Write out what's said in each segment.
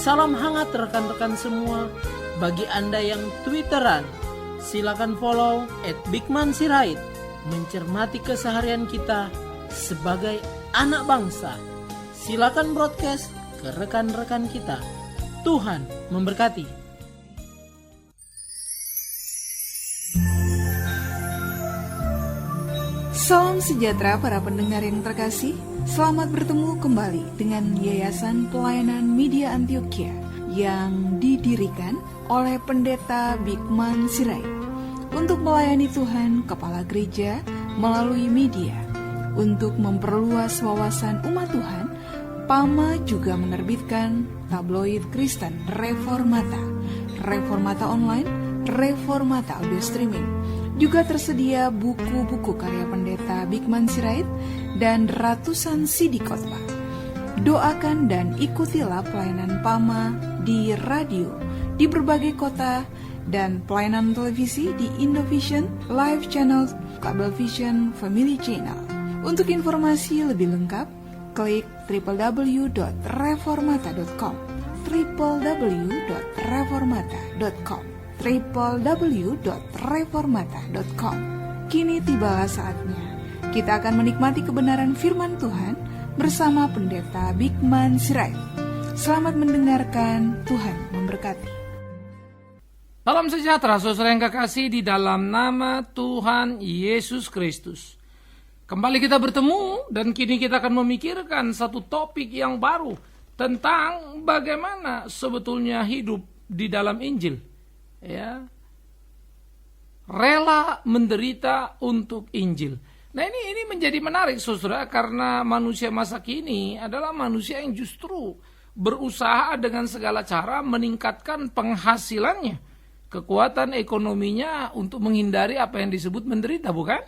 Salam hangat rekan-rekan semua. Bagi Anda yang Twitteran, silakan follow @bigmansirait. Mencermati keseharian kita sebagai anak bangsa. Silakan broadcast ke rekan-rekan kita. Tuhan memberkati. Salam sejahtera para pendengar yang terkasih. Selamat bertemu kembali dengan Yayasan Pelayanan Media Antioquia yang didirikan oleh Pendeta Bigman Sirait untuk melayani Tuhan Kepala Gereja melalui media. Untuk memperluas wawasan umat Tuhan, PAMA juga menerbitkan tabloid Kristen Reformata, Reformata Online, Reformata Audio Streaming. Juga tersedia buku-buku karya Pendeta Bigman Sirait dan ratusan CD khotbah. Doakan dan ikutilah pelayanan PAMA di radio di berbagai kota dan pelayanan televisi di Indovision, Live Channel, Cablevision, Family Channel. Untuk informasi lebih lengkap, klik www.reformata.com www.reformata.com www.reformata.com. Kini tibalah saatnya kita akan menikmati kebenaran firman Tuhan bersama Pendeta Bigman Sirait. Selamat mendengarkan, Tuhan memberkati. Salam sejahtera saudara yang kekasih di dalam nama Tuhan Yesus Kristus. Kembali kita bertemu dan kini kita akan memikirkan satu topik yang baru tentang bagaimana sebetulnya hidup di dalam Injil. Ya, rela menderita untuk Injil. Nah ini menjadi menarik saudara, karena manusia masa kini adalah manusia yang justru berusaha dengan segala cara meningkatkan penghasilannya, kekuatan ekonominya untuk menghindari apa yang disebut menderita, bukan?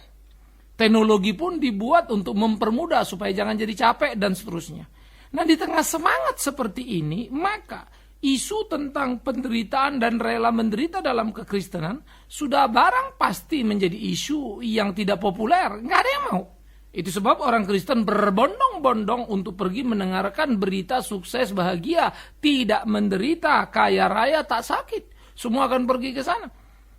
Teknologi pun dibuat untuk mempermudah supaya jangan jadi capek dan seterusnya. Nah di tengah semangat seperti ini, maka isu tentang penderitaan dan rela menderita dalam kekristenan sudah barang pasti menjadi isu yang tidak populer. Nggak ada yang mau. Itu sebab orang Kristen berbondong-bondong untuk pergi mendengarkan berita sukses, bahagia, tidak menderita, kaya raya, tak sakit. Semua akan pergi ke sana.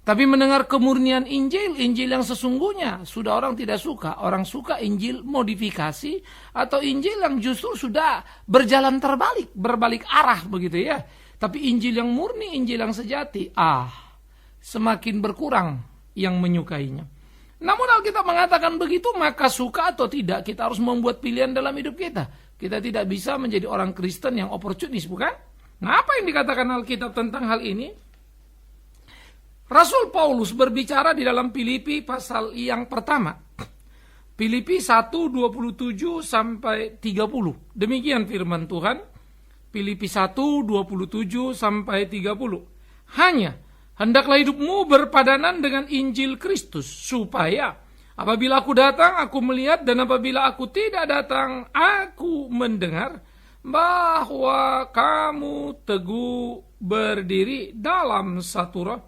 Tapi mendengar kemurnian Injil yang sesungguhnya, sudah orang tidak suka. Orang suka Injil modifikasi atau Injil yang justru sudah berjalan terbalik, berbalik arah begitu ya. Tapi Injil yang murni, Injil yang sejati, semakin berkurang yang menyukainya. Namun Alkitab mengatakan begitu, maka suka atau tidak, kita harus membuat pilihan dalam hidup kita. Kita tidak bisa menjadi orang Kristen yang oportunis, bukan? Nah, apa yang dikatakan Alkitab tentang hal ini? Rasul Paulus berbicara di dalam Filipi pasal yang pertama. Filipi 1:27 sampai 30. Demikian firman Tuhan. Filipi 1:27 sampai 30. Hanya hendaklah hidupmu berpadanan dengan Injil Kristus, supaya apabila aku datang aku melihat, dan apabila aku tidak datang aku mendengar bahwa kamu teguh berdiri dalam satu roh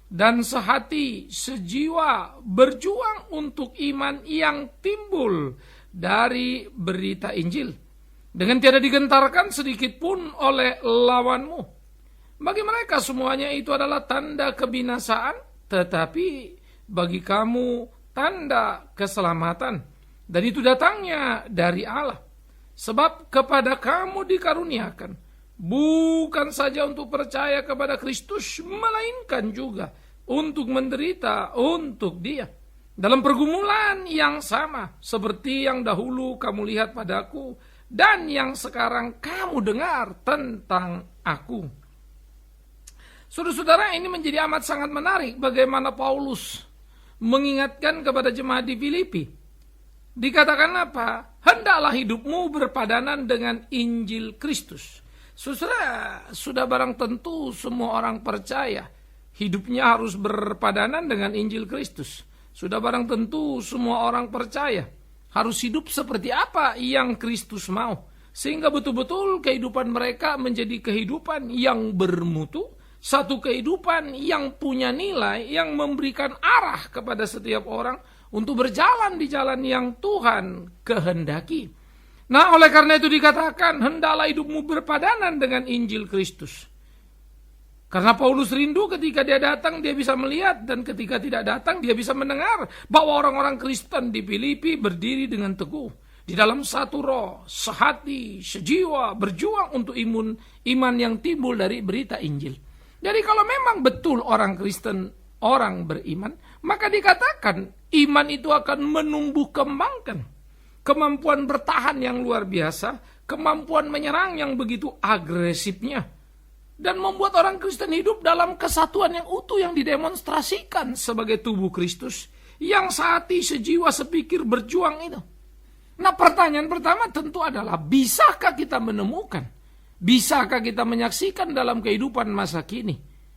dan sehati sejiwa berjuang untuk iman yang timbul dari berita Injil, dengan tiada digentarkan sedikit pun oleh lawanmu. Bagi mereka semuanya itu adalah tanda kebinasaan, tetapi bagi kamu tanda keselamatan, dan itu datangnya dari Allah. Sebab kepada kamu dikaruniakan bukan saja untuk percaya kepada Kristus, melainkan juga untuk menderita untuk Dia, dalam pergumulan yang sama seperti yang dahulu kamu lihat padaku dan yang sekarang kamu dengar tentang aku. Saudara-saudara, ini menjadi amat sangat menarik bagaimana Paulus mengingatkan kepada jemaat di Filipi. Dikatakan apa? Hendaklah hidupmu berpadanan dengan Injil Kristus. Saudara, sudah barang tentu semua orang percaya hidupnya harus berpadanan dengan Injil Kristus. Sudah barang tentu semua orang percaya harus hidup seperti apa yang Kristus mau, sehingga betul-betul kehidupan mereka menjadi kehidupan yang bermutu, satu kehidupan yang punya nilai, yang memberikan arah kepada setiap orang untuk berjalan di jalan yang Tuhan kehendaki. Nah, oleh karena itu dikatakan, hendaklah hidupmu berpadanan dengan Injil Kristus. Karena Paulus rindu ketika dia datang, dia bisa melihat. Dan ketika tidak datang, dia bisa mendengar bahwa orang-orang Kristen di Filipi berdiri dengan teguh. Di dalam satu roh, sehati, sejiwa, berjuang untuk iman yang timbul dari berita Injil. Jadi kalau memang betul orang Kristen, orang beriman, maka dikatakan iman itu akan menumbuh kembangkan. Kemampuan bertahan yang luar biasa, kemampuan menyerang yang begitu agresifnya, dan membuat orang Kristen hidup dalam kesatuan yang utuh yang didemonstrasikan sebagai tubuh Kristus, yang sehati, sejiwa, sepikir, berjuang itu. Nah, pertanyaan pertama tentu adalah, bisakah kita menemukan, bisakah kita menyaksikan dalam kehidupan masa kini,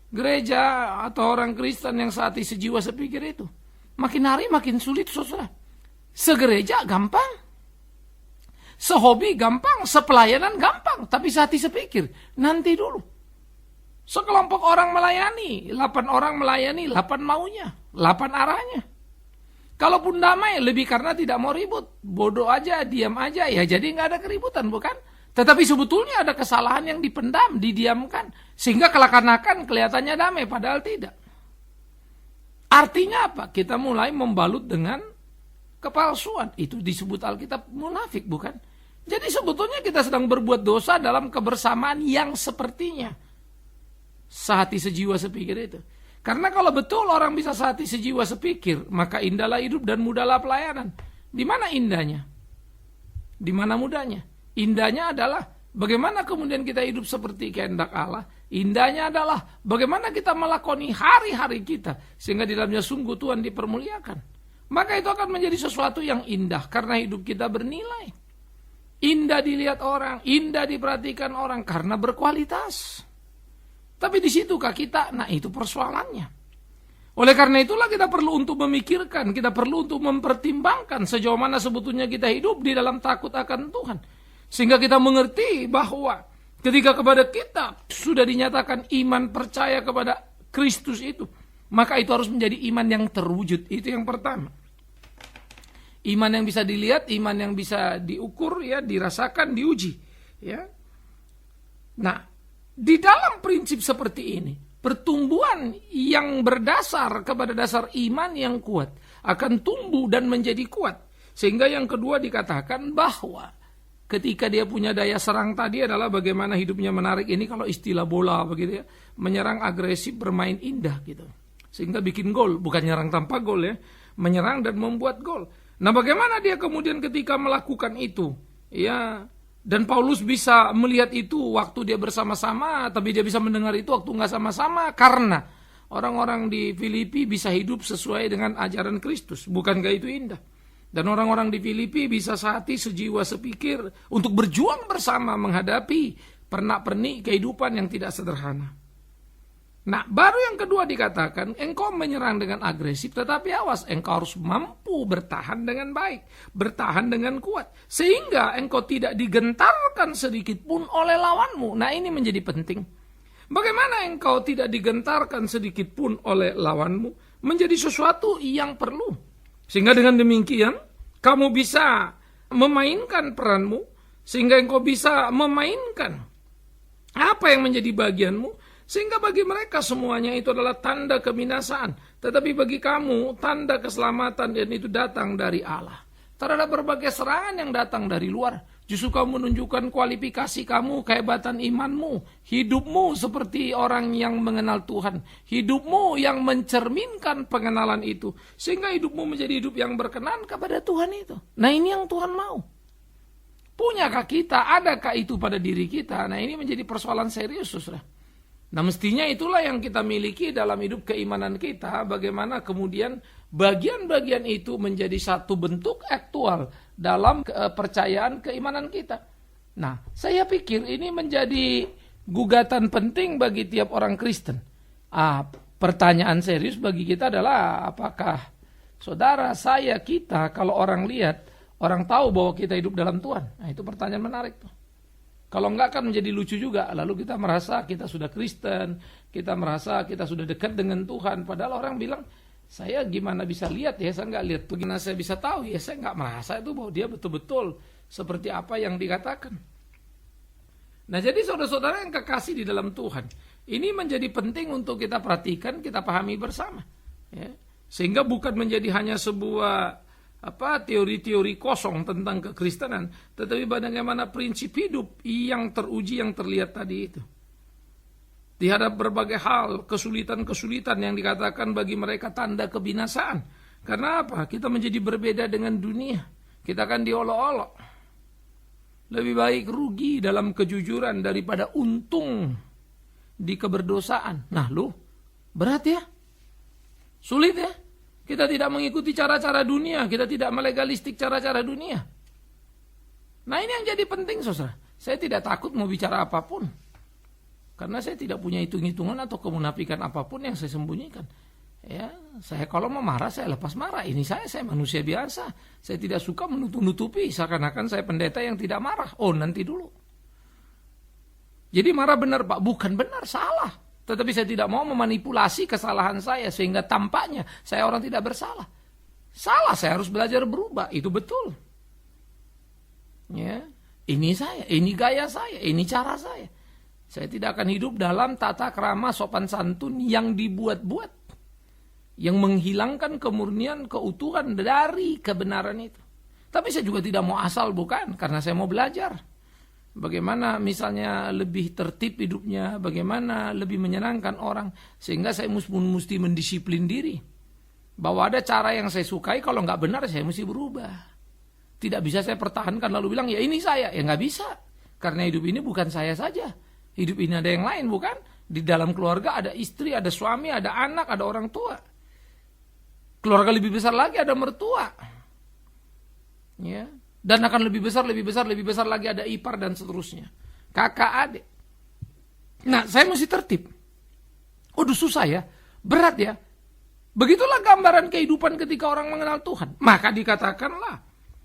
gereja atau orang Kristen yang sehati, sejiwa, sepikir itu? Makin hari makin sulit, saudara. Segereja gampang, sehobi gampang, sepelayanan gampang, tapi sehati sepikir, nanti dulu. Sekelompok orang melayani, 8 orang melayani, 8 maunya, 8 arahnya. Kalaupun damai, lebih karena tidak mau ribut, bodoh aja, diam aja, ya jadi nggak ada keributan, bukan? Tetapi sebetulnya ada kesalahan yang dipendam, didiamkan, sehingga kelakanakan kelihatannya damai, padahal tidak. Artinya apa? Kita mulai membalut dengan kepalsuan. Itu disebut Alkitab munafik, bukan? Jadi sebetulnya kita sedang berbuat dosa dalam kebersamaan yang sepertinya sehati, sejiwa, sepikir itu. Karena kalau betul orang bisa sehati, sejiwa, sepikir, maka indahlah hidup dan mudahlah pelayanan. Di mana indahnya? Di mana mudahnya? Indahnya adalah bagaimana kemudian kita hidup seperti kehendak Allah. Indahnya adalah bagaimana kita melakoni hari-hari kita sehingga di dalamnya sungguh Tuhan dipermuliakan. Maka itu akan menjadi sesuatu yang indah karena hidup kita bernilai. Indah dilihat orang, indah diperhatikan orang karena berkualitas. Tapi di situkah kita? Nah, itu persoalannya. Oleh karena itulah kita perlu untuk memikirkan, kita perlu untuk mempertimbangkan sejauh mana sebetulnya kita hidup di dalam takut akan Tuhan. Sehingga kita mengerti bahwa ketika kepada kita sudah dinyatakan iman percaya kepada Kristus itu, maka itu harus menjadi iman yang terwujud. Itu yang pertama. Iman yang bisa dilihat, iman yang bisa diukur, ya, dirasakan, diuji, ya. Nah, di dalam prinsip seperti ini, pertumbuhan yang berdasar kepada dasar iman yang kuat akan tumbuh dan menjadi kuat. Sehingga yang kedua dikatakan bahwa ketika dia punya daya serang tadi adalah bagaimana hidupnya menarik. Ini kalau istilah bola begitu ya, menyerang agresif, bermain indah gitu. Sehingga bikin gol, bukan nyerang tanpa gol ya, menyerang dan membuat gol. Nah, bagaimana dia kemudian ketika melakukan itu? Ya, dan Paulus bisa melihat itu waktu dia bersama-sama, tapi dia bisa mendengar itu waktu nggak sama-sama, karena orang-orang di Filipi bisa hidup sesuai dengan ajaran Kristus. Bukankah itu indah? Dan orang-orang di Filipi bisa sehati, sejiwa, sepikir untuk berjuang bersama menghadapi pernak-pernik kehidupan yang tidak sederhana. Nah, baru yang kedua dikatakan, engkau menyerang dengan agresif, tetapi awas, engkau harus mampu bertahan dengan baik, bertahan dengan kuat, sehingga engkau tidak digentarkan sedikit pun oleh lawanmu. Nah, ini menjadi penting. Bagaimana engkau tidak digentarkan sedikit pun oleh lawanmu, menjadi sesuatu yang perlu. Sehingga dengan demikian, kamu bisa memainkan peranmu, sehingga engkau bisa memainkan apa yang menjadi bagianmu, sehingga bagi mereka semuanya itu adalah tanda kebinasaan. Tetapi bagi kamu tanda keselamatan, dan itu datang dari Allah. Terhadap berbagai serangan yang datang dari luar, justru kamu menunjukkan kualifikasi kamu, kehebatan imanmu, hidupmu seperti orang yang mengenal Tuhan, hidupmu yang mencerminkan pengenalan itu, sehingga hidupmu menjadi hidup yang berkenan kepada Tuhan itu. Nah, ini yang Tuhan mau. Punyakah kita, adakah itu pada diri kita? Nah, ini menjadi persoalan serius, saudara. Nah, mestinya itulah yang kita miliki dalam hidup keimanan kita, bagaimana kemudian bagian-bagian itu menjadi satu bentuk aktual dalam kepercayaan keimanan kita. Nah, saya pikir ini menjadi gugatan penting bagi tiap orang Kristen. Pertanyaan serius bagi kita adalah, apakah saudara, saya, kita, kalau orang lihat, orang tahu bahwa kita hidup dalam Tuhan? Nah, itu pertanyaan menarik tuh. Kalau enggak kan menjadi lucu juga. Lalu kita merasa kita sudah Kristen, kita merasa kita sudah dekat dengan Tuhan. Padahal orang bilang, saya gimana bisa lihat ya, saya enggak lihat. Bagaimana saya bisa tahu ya, saya enggak merasa itu bahwa dia betul-betul seperti apa yang dikatakan. Nah, jadi saudara-saudara yang kekasih di dalam Tuhan, ini menjadi penting untuk kita perhatikan, kita pahami bersama. Ya. Sehingga bukan menjadi hanya sebuah teori-teori kosong tentang kekristenan, tetapi bagaimana prinsip hidup yang teruji, yang terlihat tadi itu. Dihadap berbagai hal, kesulitan-kesulitan yang dikatakan bagi mereka tanda kebinasaan. Karena apa? Kita menjadi berbeda dengan dunia. Kita akan diolok-olok. Lebih baik rugi dalam kejujuran daripada untung di keberdosaan. Nah berat ya? Sulit ya? Kita tidak mengikuti cara-cara dunia, kita tidak melegalistik cara-cara dunia. Nah ini yang jadi penting, saudara. Saya tidak takut mau bicara apapun. Karena saya tidak punya hitung-hitungan atau kemunafikan apapun yang saya sembunyikan. Ya, saya kalau mau marah, saya lepas marah. Ini saya manusia biasa. Saya tidak suka menutup-nutupi, seakan-akan saya pendeta yang tidak marah. Oh, nanti dulu. Jadi marah benar, Pak? Bukan benar, salah. Tetapi saya tidak mau memanipulasi kesalahan saya sehingga tampaknya saya orang tidak bersalah. Salah, saya harus belajar berubah. Itu betul. Ya, ini saya, ini gaya saya, ini cara saya. Saya tidak akan hidup dalam tata krama sopan santun yang dibuat-buat, yang menghilangkan kemurnian, keutuhan dari kebenaran itu. Tapi saya juga tidak mau asal, bukan, karena saya mau belajar. Bagaimana misalnya lebih tertib hidupnya, bagaimana lebih menyenangkan orang, sehingga saya mesti mendisiplin diri. Bahwa ada cara yang saya sukai, kalau nggak benar saya mesti berubah. Tidak bisa saya pertahankan lalu bilang, ya ini saya. Ya nggak bisa, karena hidup ini bukan saya saja. Hidup ini ada yang lain, bukan? Di dalam keluarga ada istri, ada suami, ada anak, ada orang tua. Keluarga lebih besar lagi ada mertua. Ya. Dan akan lebih besar lagi ada ipar dan seterusnya. Kakak, adik. Nah, saya mesti tertib. Waduh, susah ya. Berat ya. Begitulah gambaran kehidupan ketika orang mengenal Tuhan. Maka dikatakanlah,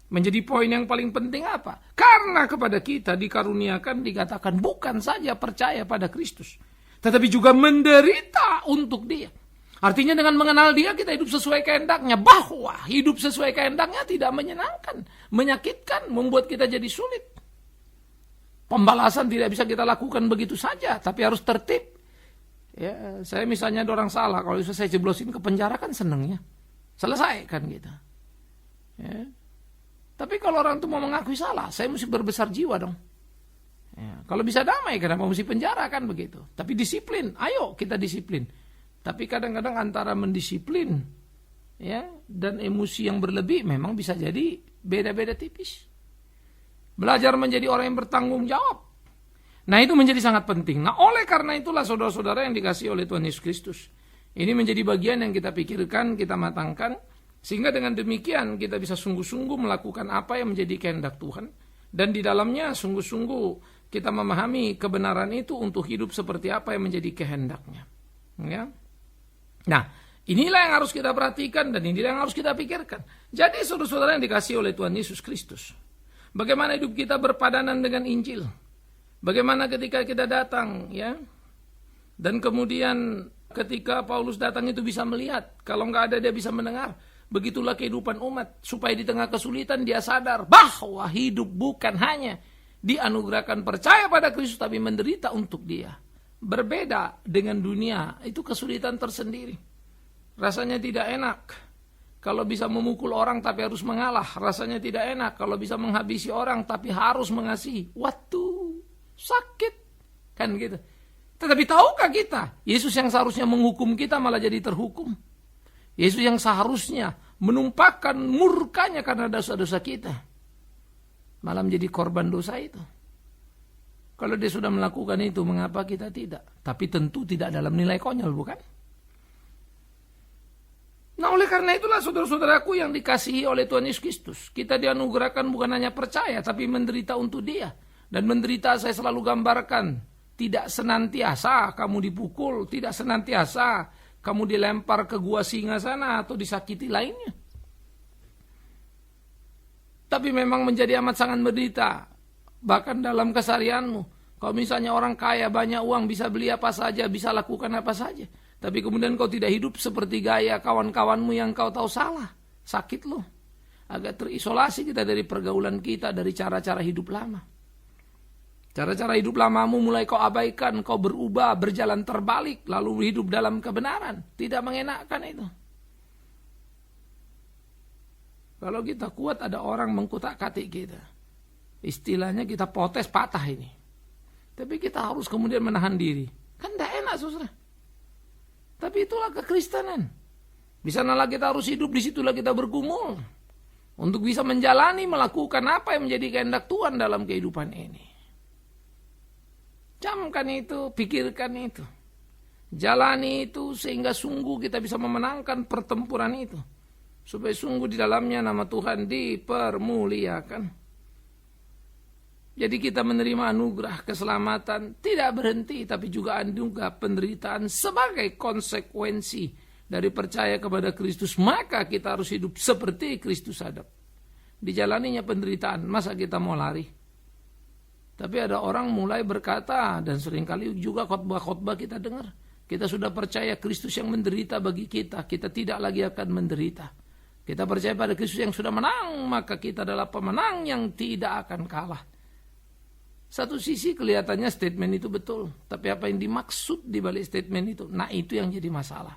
menjadi poin yang paling penting apa? Karena kepada kita dikaruniakan, dikatakan bukan saja percaya pada Kristus, tetapi juga menderita untuk Dia. Artinya dengan mengenal Dia kita hidup sesuai kehendaknya. Bahwa hidup sesuai kehendaknya tidak menyenangkan, menyakitkan, membuat kita jadi sulit. Pembalasan tidak bisa kita lakukan begitu saja, tapi harus tertib. Ya, saya misalnya ada orang salah, kalau saya jeblosin ke penjara kan senengnya. Selesai kan gitu. Ya. Tapi kalau orang itu mau mengakui salah, saya mesti berbesar jiwa dong. Ya, kalau bisa damai, kenapa mesti penjara kan begitu. Tapi disiplin, ayo kita disiplin. Tapi kadang-kadang antara mendisiplin ya dan emosi yang berlebih memang bisa jadi beda-beda tipis. Belajar menjadi orang yang bertanggung jawab. Nah itu menjadi sangat penting. Nah oleh karena itulah saudara-saudara yang dikasihi oleh Tuhan Yesus Kristus. Ini menjadi bagian yang kita pikirkan, kita matangkan. Sehingga dengan demikian kita bisa sungguh-sungguh melakukan apa yang menjadi kehendak Tuhan. Dan di dalamnya sungguh-sungguh kita memahami kebenaran itu untuk hidup seperti apa yang menjadi kehendaknya. Ya. Nah, inilah yang harus kita perhatikan dan inilah yang harus kita pikirkan. Jadi saudara-saudara yang dikasihi oleh Tuhan Yesus Kristus, bagaimana hidup kita berpadanan dengan Injil? Bagaimana ketika kita datang, ya? Dan kemudian ketika Paulus datang itu bisa melihat, kalau nggak ada dia bisa mendengar. Begitulah kehidupan umat, supaya di tengah kesulitan dia sadar bahwa hidup bukan hanya dianugerahkan percaya pada Kristus, tapi menderita untuk Dia. Berbeda dengan dunia, itu kesulitan tersendiri. Rasanya tidak enak kalau bisa memukul orang tapi harus mengalah. Rasanya tidak enak kalau bisa menghabisi orang tapi harus mengasihi. Waduh, sakit. Kan gitu. Tetapi tahukah kita, Yesus yang seharusnya menghukum kita malah jadi terhukum. Yesus yang seharusnya menumpahkan murkanya karena dosa-dosa kita, malah menjadi korban dosa itu. Kalau dia sudah melakukan itu, mengapa kita tidak? Tapi tentu tidak dalam nilai konyol, bukan? Nah oleh karena itulah saudara-saudaraku yang dikasihi oleh Tuhan Yesus Kristus, kita dianugerahkan bukan hanya percaya, tapi menderita untuk Dia. Dan menderita saya selalu gambarkan, tidak senantiasa kamu dipukul, tidak senantiasa kamu dilempar ke gua singa sana atau disakiti lainnya. Tapi memang menjadi amat sangat menderita. Bahkan dalam keseharianmu, kalau misalnya orang kaya banyak uang bisa beli apa saja, bisa lakukan apa saja. Tapi kemudian kau tidak hidup seperti gaya kawan-kawanmu yang kau tahu salah, sakit loh. agak terisolasi kita dari pergaulan kita, dari cara-cara hidup lama. Cara-cara hidup lamamu mulai kau abaikan, kau berubah, berjalan terbalik, lalu hidup dalam kebenaran. Tidak mengenakkan itu. Kalau kita kuat, ada orang mengkutak-katik kita. Istilahnya kita protes patah ini. Tapi kita harus kemudian menahan diri. Kan tidak enak, saudara. Tapi itulah kekristenan. Di sanalah kita harus hidup, di situlah kita bergumul. Untuk bisa menjalani, melakukan apa yang menjadi kehendak Tuhan dalam kehidupan ini. Camkan itu, pikirkan itu. Jalani itu sehingga sungguh kita bisa memenangkan pertempuran itu. Supaya sungguh di dalamnya nama Tuhan dipermuliakan. Jadi kita menerima anugerah keselamatan tidak berhenti, tapi juga anugerah penderitaan sebagai konsekuensi dari percaya kepada Kristus. Maka kita harus hidup seperti Kristus hadap. Dijalaninya penderitaan, masa kita mau lari? Tapi ada orang mulai berkata, dan seringkali juga khotbah-khotbah kita dengar, kita sudah percaya Kristus yang menderita bagi kita tidak lagi akan menderita. Kita percaya pada Kristus yang sudah menang, maka kita adalah pemenang yang tidak akan kalah. Satu sisi kelihatannya statement itu betul, tapi apa yang dimaksud di balik statement itu? Nah, itu yang jadi masalah.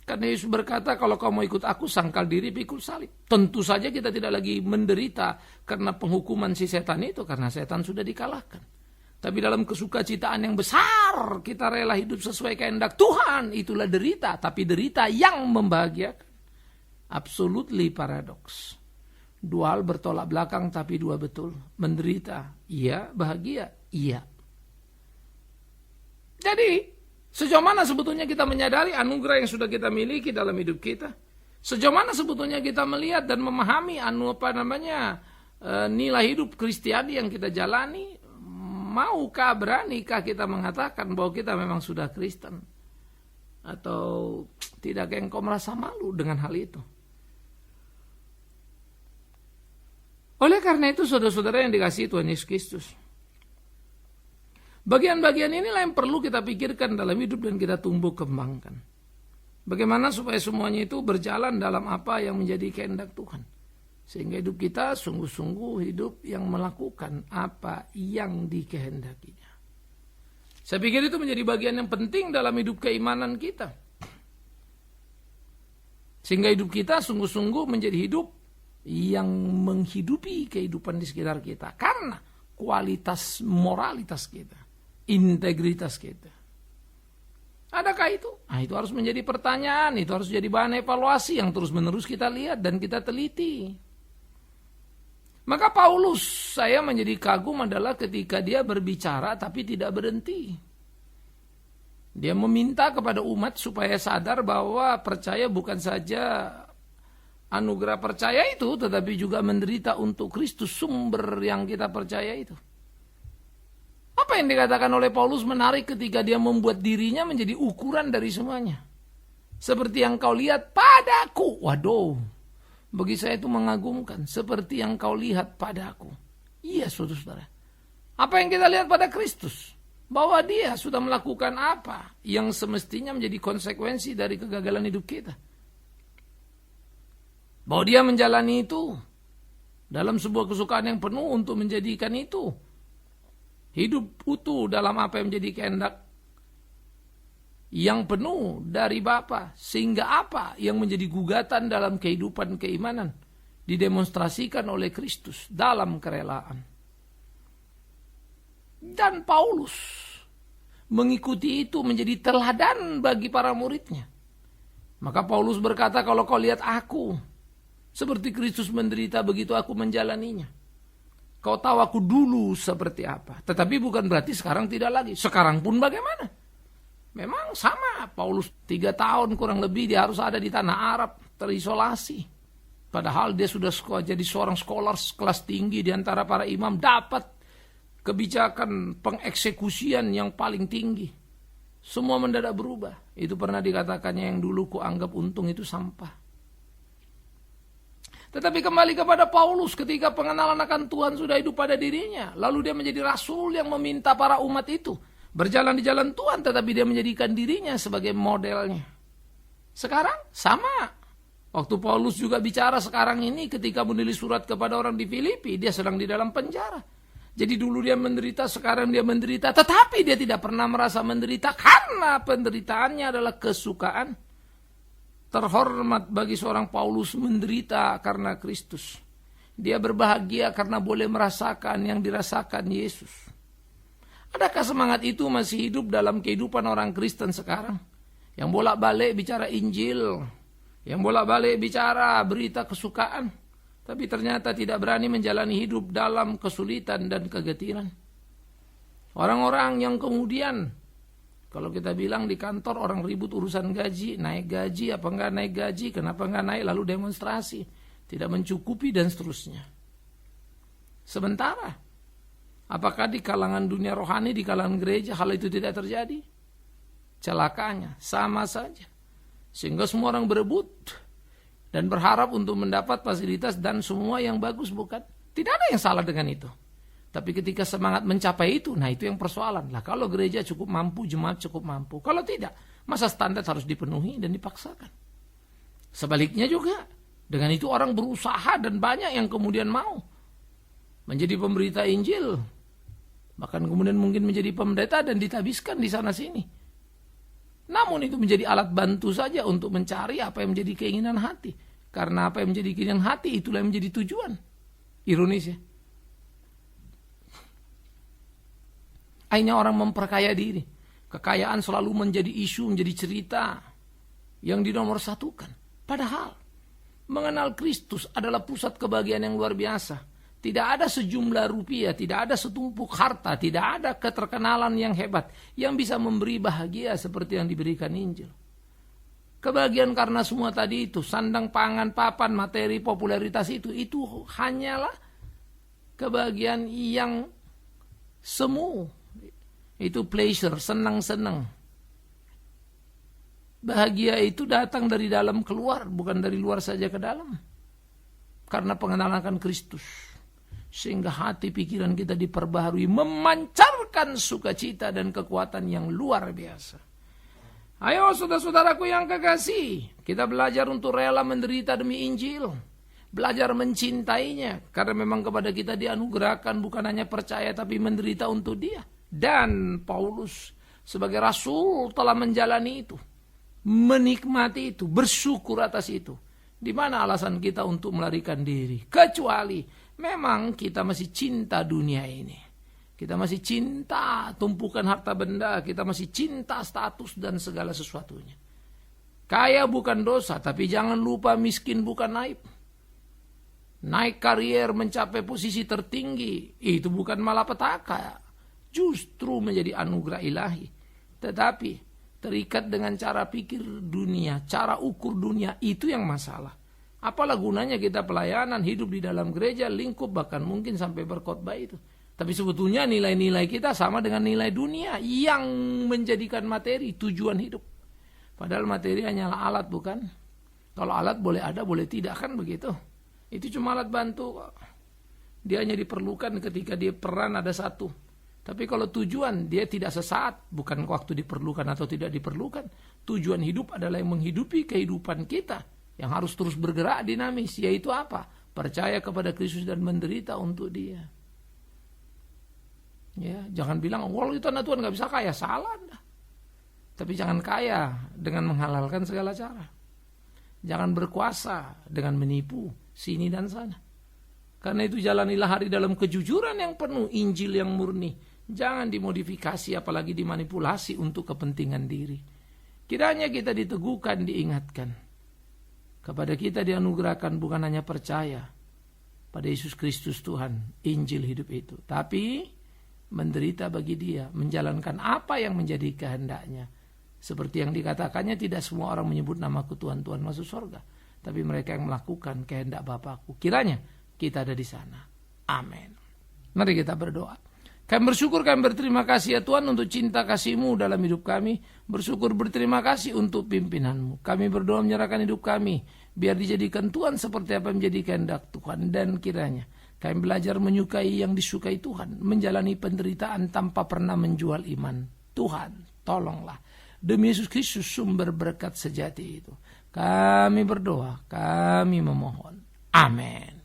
Karena Yesus berkata, kalau kau mau ikut aku, sangkal diri, pikul salib. Tentu saja kita tidak lagi menderita karena penghukuman si setan itu, karena setan sudah dikalahkan. Tapi dalam kesukacitaan yang besar, kita rela hidup sesuai kehendak Tuhan. Itulah derita, tapi derita yang membahagiakan. Absolutely paradoks. Dua hal bertolak belakang, tapi dua betul. Menderita, iya. Bahagia, iya. Jadi, sejauh mana sebetulnya kita menyadari anugerah yang sudah kita miliki dalam hidup kita? Sejauh mana sebetulnya kita melihat dan memahami nilai hidup Kristiani yang kita jalani? Maukah, beranikah kita mengatakan bahwa kita memang sudah Kristen? Atau tidakkah engkau merasa malu dengan hal itu? Oleh karena itu, saudara-saudara yang dikasihi Tuhan Yesus Kristus, bagian-bagian inilah yang perlu kita pikirkan dalam hidup dan kita tumbuh kembangkan. Bagaimana supaya semuanya itu berjalan dalam apa yang menjadi kehendak Tuhan. Sehingga hidup kita sungguh-sungguh hidup yang melakukan apa yang dikehendakinya. Saya pikir itu menjadi bagian yang penting dalam hidup keimanan kita. Sehingga hidup kita sungguh-sungguh menjadi hidup yang menghidupi kehidupan di sekitar kita. Karena kualitas moralitas kita, integritas kita. Adakah itu? Nah, itu harus menjadi pertanyaan, itu harus jadi bahan evaluasi yang terus-menerus kita lihat dan kita teliti. Maka Paulus, saya menjadi kagum adalah ketika dia berbicara tapi tidak berhenti. Dia meminta kepada umat supaya sadar bahwa percaya bukan saja anugerah percaya itu, tetapi juga menderita untuk Kristus, sumber yang kita percaya itu. Apa yang dikatakan oleh Paulus menarik ketika dia membuat dirinya menjadi ukuran dari semuanya. Seperti yang kau lihat padaku. Waduh, bagi saya itu mengagumkan. Seperti yang kau lihat padaku. Iya, saudara-saudara. Apa yang kita lihat pada Kristus? Bahwa dia sudah melakukan apa yang semestinya menjadi konsekuensi dari kegagalan hidup kita. Bahwa dia menjalani itu dalam sebuah kesukaan yang penuh untuk menjadikan itu hidup utuh dalam apa yang menjadi kehendak yang penuh dari Bapa. Sehingga apa yang menjadi gugatan dalam kehidupan keimanan didemonstrasikan oleh Kristus dalam kerelaan. Dan Paulus mengikuti itu menjadi teladan bagi para muridnya. Maka Paulus berkata, kalau kau lihat aku seperti Kristus menderita, begitu aku menjalaninya. Kau tahu aku dulu seperti apa. Tetapi bukan berarti sekarang tidak lagi. Sekarang pun bagaimana? Memang sama. Paulus 3 tahun kurang lebih dia harus ada di tanah Arab, terisolasi. Padahal dia sudah jadi seorang scholar kelas tinggi di antara para imam. Dapat kebijakan pengeksekusian yang paling tinggi. Semua mendadak berubah. Itu pernah dikatakannya, yang dulu kuanggap untung itu sampah. Tetapi kembali kepada Paulus, ketika pengenalan akan Tuhan sudah hidup pada dirinya. Lalu dia menjadi rasul yang meminta para umat itu berjalan di jalan Tuhan, tetapi dia menjadikan dirinya sebagai modelnya. Sekarang sama. Waktu Paulus juga bicara sekarang ini ketika menulis surat kepada orang di Filipi, dia sedang di dalam penjara. Jadi dulu dia menderita, sekarang dia menderita, tetapi dia tidak pernah merasa menderita karena penderitaannya adalah kesukaan. Terhormat bagi seorang Paulus menderita karena Kristus. Dia berbahagia karena boleh merasakan yang dirasakan Yesus. Adakah semangat itu masih hidup dalam kehidupan orang Kristen sekarang? Yang bolak-balik bicara Injil, yang bolak-balik bicara berita kesukaan, tapi ternyata tidak berani menjalani hidup dalam kesulitan dan kegetiran. Orang-orang yang kemudian, kalau kita bilang di kantor orang ribut urusan gaji, naik gaji apa enggak naik gaji, kenapa enggak naik, lalu demonstrasi, tidak mencukupi dan seterusnya. Sementara, apakah di kalangan dunia rohani, di kalangan gereja hal itu tidak terjadi? Celakanya, sama saja. Sehingga semua orang berebut dan berharap untuk mendapat fasilitas dan semua yang bagus, bukan? Tidak ada yang salah dengan itu. Tapi ketika semangat mencapai itu, nah itu yang persoalan. Lah kalau gereja cukup mampu, jemaat cukup mampu. Kalau tidak, masa standar harus dipenuhi dan dipaksakan. Sebaliknya juga, dengan itu orang berusaha dan banyak yang kemudian mau menjadi pemberita Injil. Bahkan kemudian mungkin menjadi pendeta dan ditabiskan di sana sini. Namun itu menjadi alat bantu saja untuk mencari apa yang menjadi keinginan hati. Karena apa yang menjadi keinginan hati itulah yang menjadi tujuan. Ironis ya. Akhirnya orang memperkaya diri. Kekayaan selalu menjadi isu, menjadi cerita yang dinomorsatukan. Padahal mengenal Kristus adalah pusat kebahagiaan yang luar biasa. Tidak ada sejumlah rupiah, tidak ada setumpuk harta, tidak ada keterkenalan yang hebat yang bisa memberi bahagia seperti yang diberikan Injil. Kebahagiaan karena semua tadi itu, sandang, pangan, papan, materi, popularitas itu hanyalah kebahagiaan yang semu. Itu pleasure, senang-senang. Bahagia itu datang dari dalam keluar, bukan dari luar saja ke dalam. Karena pengenalan akan Kristus. Sehingga hati pikiran kita diperbaharui, memancarkan sukacita dan kekuatan yang luar biasa. Ayo saudara-saudaraku yang kekasih, kita belajar untuk rela menderita demi Injil. Belajar mencintainya, karena memang kepada kita dianugerahkan bukan hanya percaya tapi menderita untuk Dia. Dan Paulus sebagai rasul telah menjalani itu, menikmati itu, bersyukur atas itu. Di mana alasan kita untuk melarikan diri? Kecuali memang kita masih cinta dunia ini. Kita masih cinta tumpukan harta benda. Kita masih cinta status dan segala sesuatunya. Kaya bukan dosa, tapi jangan lupa miskin bukan aib. Naik karier mencapai posisi tertinggi, itu bukan malapetaka. Justru menjadi anugerah ilahi. Tetapi terikat dengan cara pikir dunia, cara ukur dunia, itu yang masalah. Apalah gunanya kita pelayanan, hidup di dalam gereja, lingkup, bahkan mungkin sampai berkhotbah itu. Tapi sebetulnya nilai-nilai kita sama dengan nilai dunia yang menjadikan materi tujuan hidup. Padahal materi hanyalah alat, bukan? Kalau alat boleh ada, boleh tidak, kan begitu. Itu cuma alat bantu. Dia hanya diperlukan ketika dia peran ada satu. Tapi kalau tujuan, dia tidak sesaat, bukan waktu diperlukan atau tidak diperlukan. Tujuan hidup adalah yang menghidupi kehidupan kita, yang harus terus bergerak dinamis, yaitu apa? Percaya kepada Kristus dan menderita untuk Dia. Ya, jangan bilang, walau itu anak Tuhan gak bisa kaya, salah Anda. Tapi jangan kaya dengan menghalalkan segala cara. Jangan berkuasa dengan menipu sini dan sana. Karena itu jalanilah hari dalam kejujuran yang penuh, Injil yang murni. Jangan dimodifikasi apalagi dimanipulasi untuk kepentingan diri. Kiranya kita diteguhkan, diingatkan. Kepada kita dianugerahkan bukan hanya percaya pada Yesus Kristus Tuhan, Injil hidup itu. Tapi menderita bagi Dia, menjalankan apa yang menjadi kehendaknya. Seperti yang dikatakannya, tidak semua orang menyebut namaku Tuhan, Tuhan masuk surga. Tapi mereka yang melakukan kehendak Bapakku. Kiranya kita ada di sana. Amin. Mari kita berdoa. Kami bersyukur, kami berterima kasih ya Tuhan untuk cinta kasih-Mu dalam hidup kami. Bersyukur, berterima kasih untuk pimpinan-Mu. Kami berdoa menyerahkan hidup kami, biar dijadikan Tuhan seperti apa yang menjadi kehendak Tuhan. Dan kiranya kami belajar menyukai yang disukai Tuhan, menjalani penderitaan tanpa pernah menjual iman. Tuhan, tolonglah. Demi Yesus Kristus sumber berkat sejati itu. Kami berdoa, kami memohon. Amin.